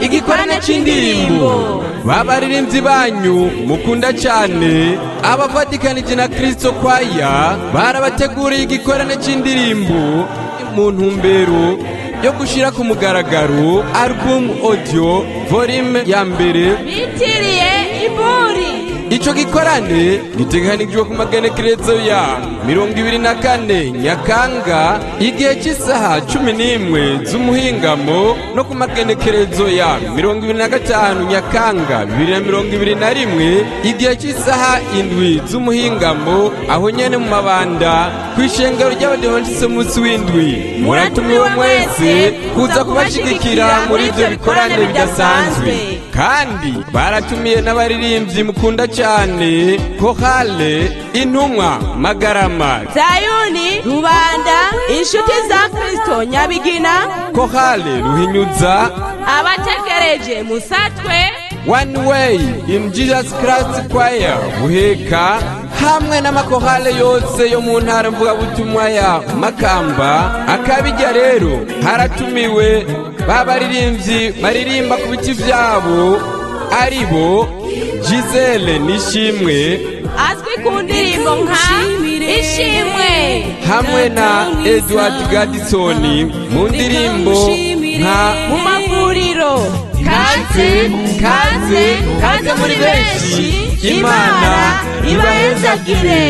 igikorane c'indirimbo. Babaririmbyi banyu mukunda cyane Abafadikanije na Kristo kwaya barabateguriye igikorane c'indirimbo mu ntumbero yo gushira ku mugaragaro album audio volume ya mbere bitiriye Imburi. Ico gikorane giteganijwe ku magenekerezo ya 24 Nyakanga igihe cy'isaha 11 z'umuhingamo no ku magenekerezo ya 25 Nyakanga 2021 igihe cy'isaha 7 z'umuhingamo aho nyene mu Mabanda kw'ishengero ry'Abadiventiste munsi w'indwi. Muratumiwe mwese kuza kubashigikira muri ivyo bikorane bidasanzwe, kandi baratumiye n'abaririmbyi mukunda cyane Chorale Intumwa Magarama, Zayuni Rubanda, Inshuti za Kristo Nyabigina, Chorale Ruhinyuza, Abategereje Musatwe, One Way in Jesus Christ Choir Buheka, hamwe n'amakorale yose yo mu ntara mvugabutumwa ya Makamba. Akabijya rero haratumiwe babaririmbyi baririmba ku biti vyabo aribo Gisele Nishimwe azwi ku ndirimbo nka Ishimwe, hamwe na Edward Gadison mu ndirimbo nka Mu Mavuriro. Kaze muri benshi, Imana ibahezagire.